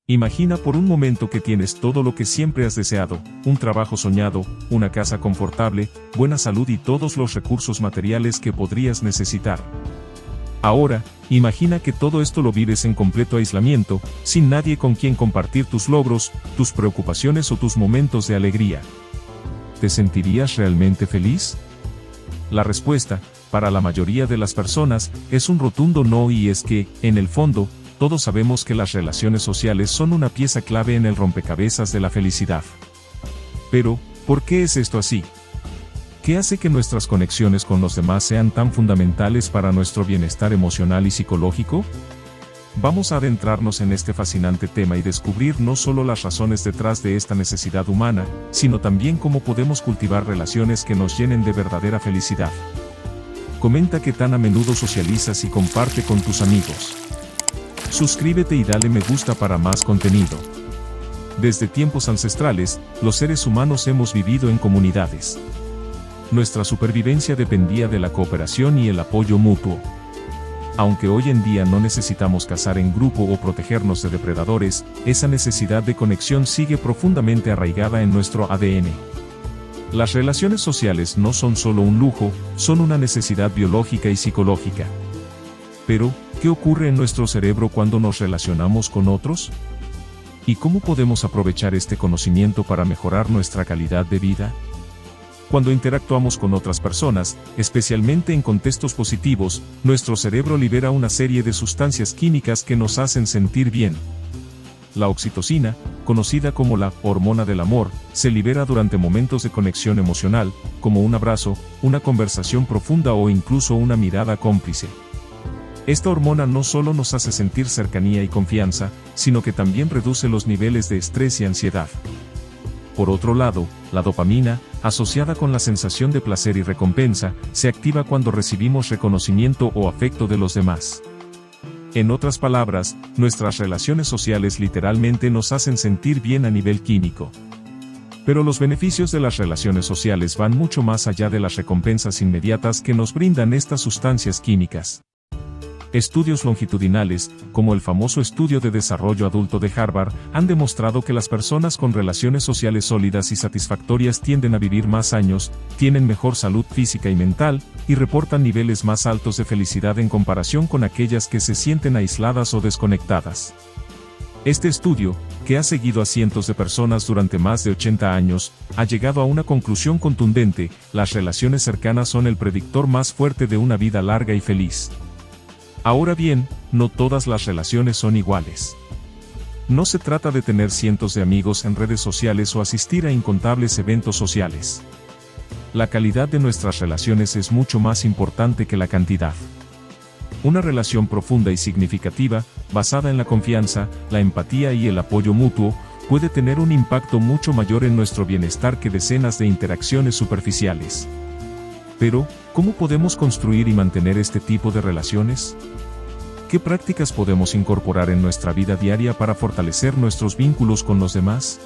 Imagina por un momento que tienes todo lo que siempre has deseado, un trabajo soñado, una casa confortable, buena salud y todos los recursos materiales que podrías necesitar. Ahora, imagina que todo esto lo vives en completo aislamiento, sin nadie con quien compartir tus logros, tus preocupaciones o tus momentos de alegría. ¿Te sentirías realmente feliz? La respuesta, para la mayoría de las personas, es un rotundo no, y es que, en el fondo, todos sabemos que las relaciones sociales son una pieza clave en el rompecabezas de la felicidad. Pero, ¿por qué es esto así? ¿Qué hace que nuestras conexiones con los demás sean tan fundamentales para nuestro bienestar emocional y psicológico? Vamos a adentrarnos en este fascinante tema y descubrir no solo las razones detrás de esta necesidad humana, sino también cómo podemos cultivar relaciones que nos llenen de verdadera felicidad. Comenta qué tan a menudo socializas y comparte con tus amigos. Suscríbete y dale me gusta para más contenido. Desde tiempos ancestrales, los seres humanos hemos vivido en comunidades. Nuestra supervivencia dependía de la cooperación y el apoyo mutuo. Aunque hoy en día no necesitamos cazar en grupo o protegernos de depredadores, esa necesidad de conexión sigue profundamente arraigada en nuestro ADN. Las relaciones sociales no son solo un lujo, son una necesidad biológica y psicológica. Pero, ¿qué ocurre en nuestro cerebro cuando nos relacionamos con otros? ¿Y cómo podemos aprovechar este conocimiento para mejorar nuestra calidad de vida? Cuando interactuamos con otras personas, especialmente en contextos positivos, nuestro cerebro libera una serie de sustancias químicas que nos hacen sentir bien. La oxitocina, conocida como la hormona del amor, se libera durante momentos de conexión emocional, como un abrazo, una conversación profunda o incluso una mirada cómplice. Esta hormona no solo nos hace sentir cercanía y confianza, sino que también reduce los niveles de estrés y ansiedad. Por otro lado, la dopamina, asociada con la sensación de placer y recompensa, se activa cuando recibimos reconocimiento o afecto de los demás. En otras palabras, nuestras relaciones sociales literalmente nos hacen sentir bien a nivel químico. Pero los beneficios de las relaciones sociales van mucho más allá de las recompensas inmediatas que nos brindan estas sustancias químicas. Estudios longitudinales, como el famoso estudio de desarrollo adulto de Harvard, han demostrado que las personas con relaciones sociales sólidas y satisfactorias tienden a vivir más años, tienen mejor salud física y mental, y reportan niveles más altos de felicidad en comparación con aquellas que se sienten aisladas o desconectadas. Este estudio, que ha seguido a cientos de personas durante más de 80 años, ha llegado a una conclusión contundente: las relaciones cercanas son el predictor más fuerte de una vida larga y feliz. Ahora bien, no todas las relaciones son iguales. No se trata de tener cientos de amigos en redes sociales o asistir a incontables eventos sociales. La calidad de nuestras relaciones es mucho más importante que la cantidad. Una relación profunda y significativa, basada en la confianza, la empatía y el apoyo mutuo, puede tener un impacto mucho mayor en nuestro bienestar que decenas de interacciones superficiales. Pero, ¿cómo podemos construir y mantener este tipo de relaciones? ¿Qué prácticas podemos incorporar en nuestra vida diaria para fortalecer nuestros vínculos con los demás?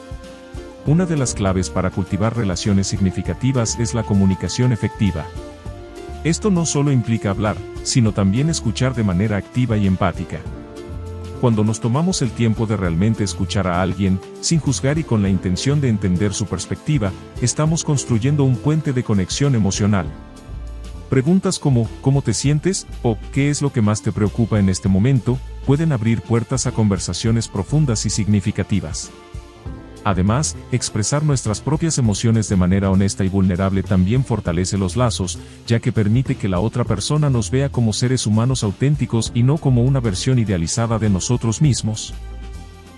Una de las claves para cultivar relaciones significativas es la comunicación efectiva. Esto no solo implica hablar, sino también escuchar de manera activa y empática. Cuando nos tomamos el tiempo de realmente escuchar a alguien, sin juzgar y con la intención de entender su perspectiva, estamos construyendo un puente de conexión emocional. Preguntas como ¿cómo te sientes? O ¿qué es lo que más te preocupa en este momento? Pueden abrir puertas a conversaciones profundas y significativas. Además, expresar nuestras propias emociones de manera honesta y vulnerable también fortalece los lazos, ya que permite que la otra persona nos vea como seres humanos auténticos y no como una versión idealizada de nosotros mismos.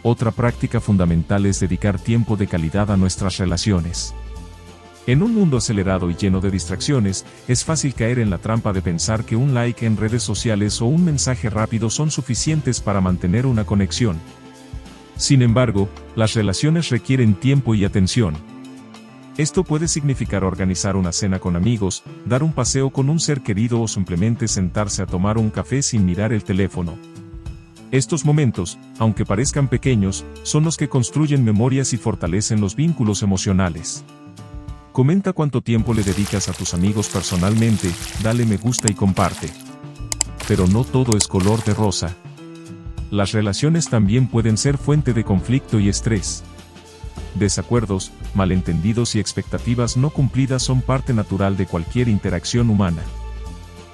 Otra práctica fundamental es dedicar tiempo de calidad a nuestras relaciones. En un mundo acelerado y lleno de distracciones, es fácil caer en la trampa de pensar que un like en redes sociales o un mensaje rápido son suficientes para mantener una conexión. Sin embargo, las relaciones requieren tiempo y atención. Esto puede significar organizar una cena con amigos, dar un paseo con un ser querido o simplemente sentarse a tomar un café sin mirar el teléfono. Estos momentos, aunque parezcan pequeños, son los que construyen memorias y fortalecen los vínculos emocionales. Comenta cuánto tiempo le dedicas a tus amigos personalmente, dale me gusta y comparte. Pero no todo es color de rosa. las relaciones también pueden ser fuente de conflicto y estrés. Desacuerdos, malentendidos y expectativas no cumplidas son parte natural de cualquier interacción humana.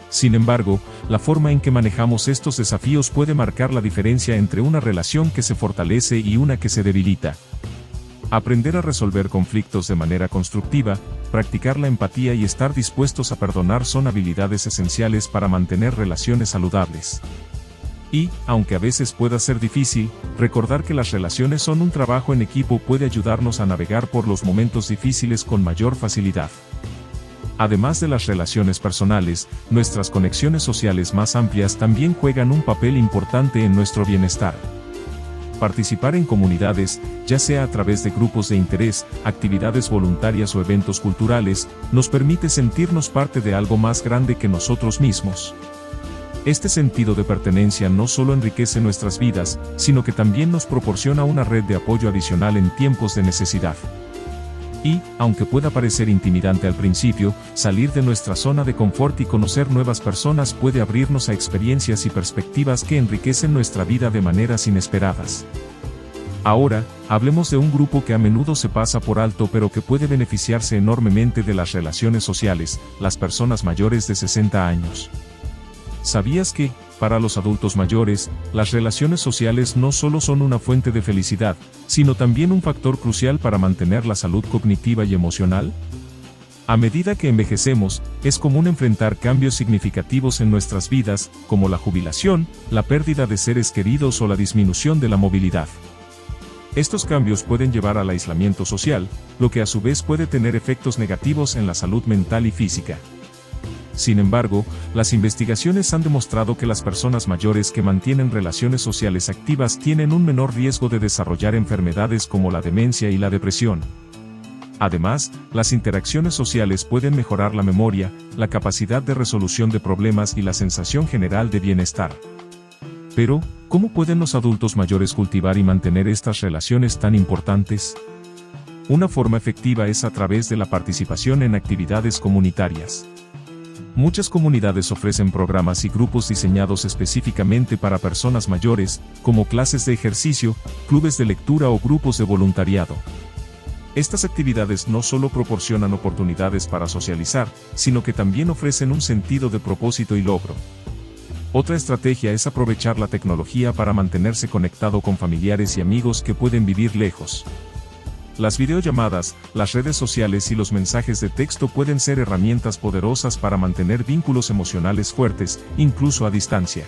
Sin embargo, la forma en que manejamos estos desafíos puede marcar la diferencia entre una relación que se fortalece y una que se debilita. Aprender a resolver conflictos de manera constructiva, practicar la empatía y estar dispuestos a perdonar son habilidades esenciales para mantener relaciones saludables. Y, aunque a veces pueda ser difícil, recordar que las relaciones son un trabajo en equipo puede ayudarnos a navegar por los momentos difíciles con mayor facilidad. Además de las relaciones personales, nuestras conexiones sociales más amplias también juegan un papel importante en nuestro bienestar. Participar en comunidades, ya sea a través de grupos de interés, actividades voluntarias o eventos culturales, nos permite sentirnos parte de algo más grande que nosotros mismos. Este sentido de pertenencia no solo enriquece nuestras vidas, sino que también nos proporciona una red de apoyo adicional en tiempos de necesidad. Y, aunque pueda parecer intimidante al principio, salir de nuestra zona de confort y conocer nuevas personas puede abrirnos a experiencias y perspectivas que enriquecen nuestra vida de maneras inesperadas. Ahora, hablemos de un grupo que a menudo se pasa por alto pero que puede beneficiarse enormemente de las relaciones sociales, las personas mayores de 60 años. ¿Sabías que, para los adultos mayores, las relaciones sociales no solo son una fuente de felicidad, sino también un factor crucial para mantener la salud cognitiva y emocional? A medida que envejecemos, es común enfrentar cambios significativos en nuestras vidas, como la jubilación, la pérdida de seres queridos o la disminución de la movilidad. Estos cambios pueden llevar al aislamiento social, lo que a su vez puede tener efectos negativos en la salud mental y física. Sin embargo, las investigaciones han demostrado que las personas mayores que mantienen relaciones sociales activas tienen un menor riesgo de desarrollar enfermedades como la demencia y la depresión. Además, las interacciones sociales pueden mejorar la memoria, la capacidad de resolución de problemas y la sensación general de bienestar. Pero, ¿cómo pueden los adultos mayores cultivar y mantener estas relaciones tan importantes? Una forma efectiva es a través de la participación en actividades comunitarias. Muchas comunidades ofrecen programas y grupos diseñados específicamente para personas mayores, como clases de ejercicio, clubes de lectura o grupos de voluntariado. Estas actividades no solo proporcionan oportunidades para socializar, sino que también ofrecen un sentido de propósito y logro. Otra estrategia es aprovechar la tecnología para mantenerse conectado con familiares y amigos que pueden vivir lejos. Las videollamadas, las redes sociales y los mensajes de texto pueden ser herramientas poderosas para mantener vínculos emocionales fuertes, incluso a distancia.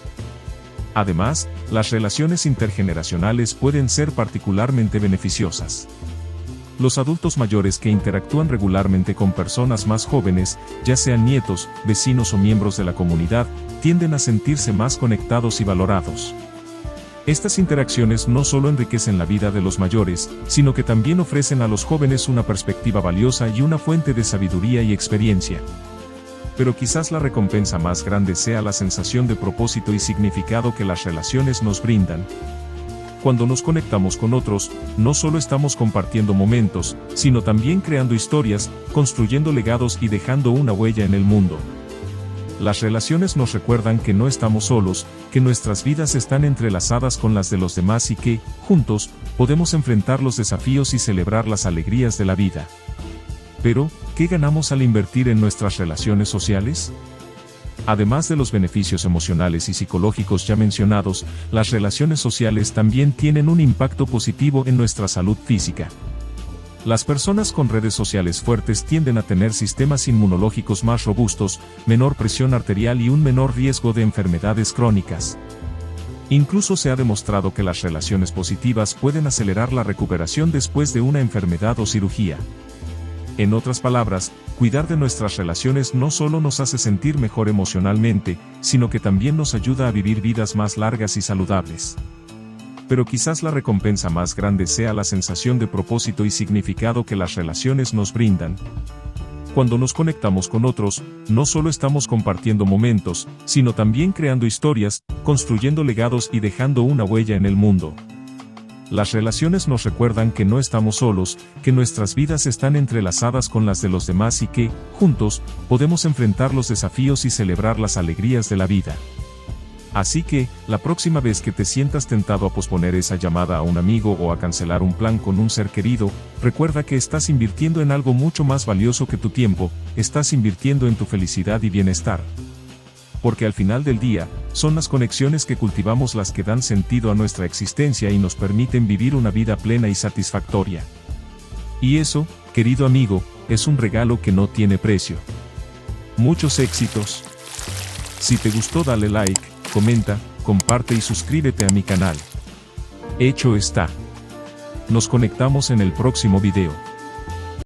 Además, las relaciones intergeneracionales pueden ser particularmente beneficiosas. Los adultos mayores que interactúan regularmente con personas más jóvenes, ya sean nietos, vecinos o miembros de la comunidad, tienden a sentirse más conectados y valorados. Estas interacciones no solo enriquecen la vida de los mayores, sino que también ofrecen a los jóvenes una perspectiva valiosa y una fuente de sabiduría y experiencia. Pero quizás la recompensa más grande sea la sensación de propósito y significado que las relaciones nos brindan. Cuando nos conectamos con otros, no solo estamos compartiendo momentos, sino también creando historias, construyendo legados y dejando una huella en el mundo. Las relaciones nos recuerdan que no estamos solos, que nuestras vidas están entrelazadas con las de los demás y que, juntos, podemos enfrentar los desafíos y celebrar las alegrías de la vida. Pero, ¿qué ganamos al invertir en nuestras relaciones sociales? Además de los beneficios emocionales y psicológicos ya mencionados, las relaciones sociales también tienen un impacto positivo en nuestra salud física. Las personas con redes sociales fuertes tienden a tener sistemas inmunológicos más robustos, menor presión arterial y un menor riesgo de enfermedades crónicas. Incluso se ha demostrado que las relaciones positivas pueden acelerar la recuperación después de una enfermedad o cirugía. En otras palabras, cuidar de nuestras relaciones no solo nos hace sentir mejor emocionalmente, sino que también nos ayuda a vivir vidas más largas y saludables. Pero quizás la recompensa más grande sea la sensación de propósito y significado que las relaciones nos brindan. Cuando nos conectamos con otros, no solo estamos compartiendo momentos, sino también creando historias, construyendo legados y dejando una huella en el mundo. Las relaciones nos recuerdan que no estamos solos, que nuestras vidas están entrelazadas con las de los demás y que, juntos, podemos enfrentar los desafíos y celebrar las alegrías de la vida. Así que, la próxima vez que te sientas tentado a posponer esa llamada a un amigo o a cancelar un plan con un ser querido, recuerda que estás invirtiendo en algo mucho más valioso que tu tiempo, estás invirtiendo en tu felicidad y bienestar. Porque al final del día, son las conexiones que cultivamos las que dan sentido a nuestra existencia y nos permiten vivir una vida plena y satisfactoria. Y eso, querido amigo, es un regalo que no tiene precio. Muchos éxitos. Si te gustó, dale like, comenta, comparte y suscríbete a mi canal. Hecho está. Nos conectamos en el próximo video.